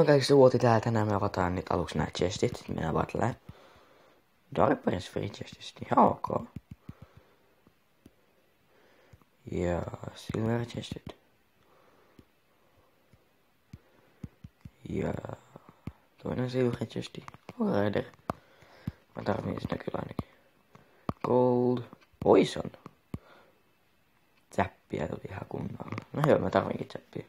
kaikista vuoti täällä tänään me avataan nyt aluksi nää chestit. Minä avataan Dark Prince Free chestistä. Ihan ok. Ja Silver chestit. Ja toinen Silver chesti. Rider. Mä tarvitsen sitä kyllä ainakin. Gold. Poison. Zappia tuli ihan kunnolla. No joo, mä tarvinkin zappia.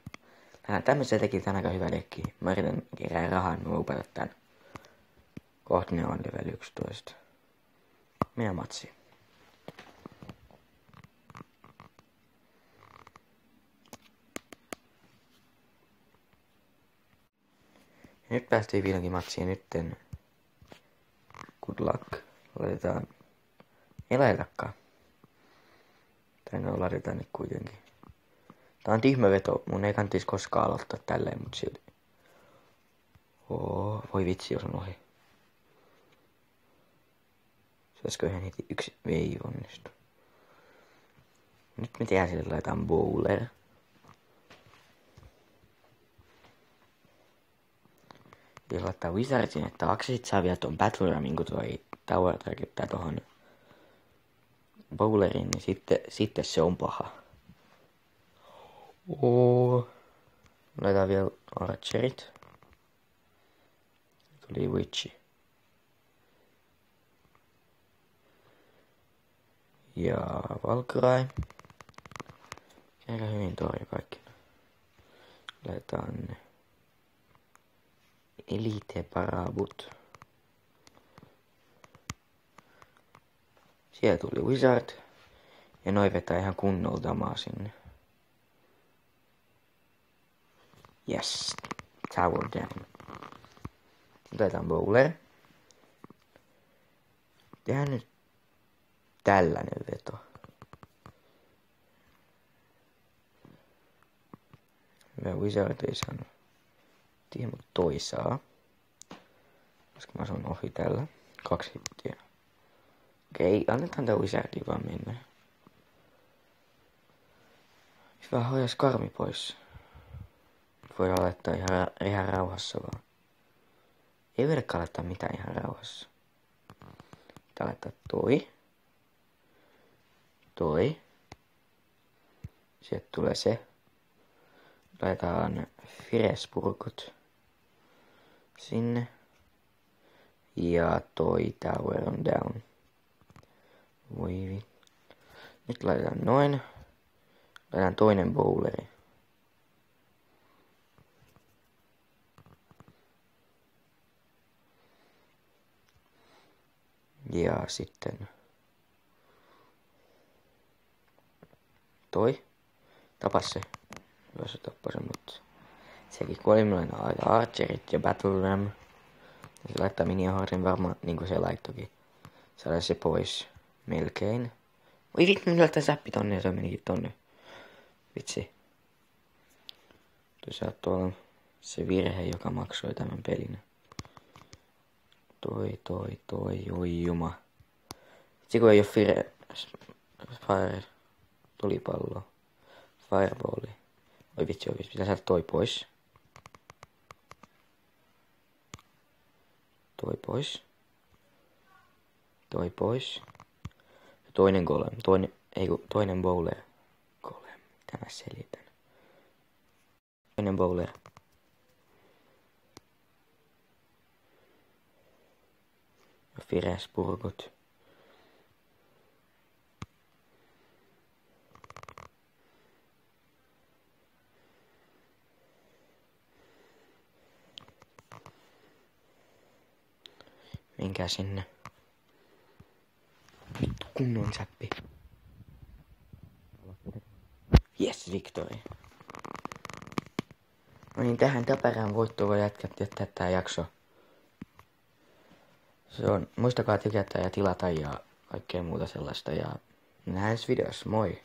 Tämmöisen teki tänään hyvä dekki. Mä yritän kerää rahaa, niin mä upata tän. Kohta ne on level 11. Mennään matsiin. Ja nyt päästiin vihdoinkin matsiin. Nytten good luck. Laitetaan eläinlakkaa. Tai no laitetaan nyt kuitenkin. Tää on tyhmä veto. Mun ei kannattaisi koskaan aloittaa tälleen, mut silti. Voi vitsi, jos on ohi. Saisiko ihan heti yksi vei onnistu. Nyt me tehdään sille laitetaan bowler. Ja laittaa wizard sinne taakse. Sit saa vielä ton battle ramin, kun toi tower tarkoittaa tohon bowlerin, niin sitten se on paha. Laitetaan vielä archerit. Tuli witchi. Ja Valkyrie. Aika hyvin torjuu kaikki. Laitetaan Elite Parabut. Siellä tuli Wizard. Ja noi vetää ihan kunnolla damaa sinne. Yes. Tower down. Otetaan bowler. Tehdään nyt tällainen veto. Hyvä wizard ei saanut. Tiedä, mutta toi saa. Koska mä sanon ohi tällä. 2 hittiä. Okei, annetaan tää wizardi vaan mennä. Hyvä hoidas karmi pois. Voi laittaa ihan rauhassa vaan. Ei voidakaan laittaa mitään ihan rauhassa. Tää laittaa toi. Sieltä tulee se. Laitetaan Firespurkut sinne. Ja toi tower on down. Voi. Nyt laitetaan noin. Laitetaan toinen bowleri. Ja sitten toi. Tapas se. Hyvä se tappaa sen, mutta sekin kuoli minulle aika archerit ja battle ram. Ja se laittaa minihordin varmaan niinku se laittokin. Saadaan se pois. Melkein. Oi vittu, minulla laittaa säppi tonne ja se menikin tonne. Vitsi. Tuossa tuolla se virhe, joka maksoi tämän pelin. Oi juma. Vitsi kun ei oo fire. Tulipallo. Fireballi. Oi vitsi, pitää saada toi pois. Toi pois. Ja toinen golem. Toinen bowler. Golem. Mitä mä selitän? Toinen bowler. Ja Firespurkut. Menkää sinne. Vittu kunnon säppi. Yes, victory. No niin, tähän täpärään voittoon voi jättää tää jakso. Se on, muistakaa tykätä ja tilata ja kaikkea muuta sellaista ja nähdään videossa, moi!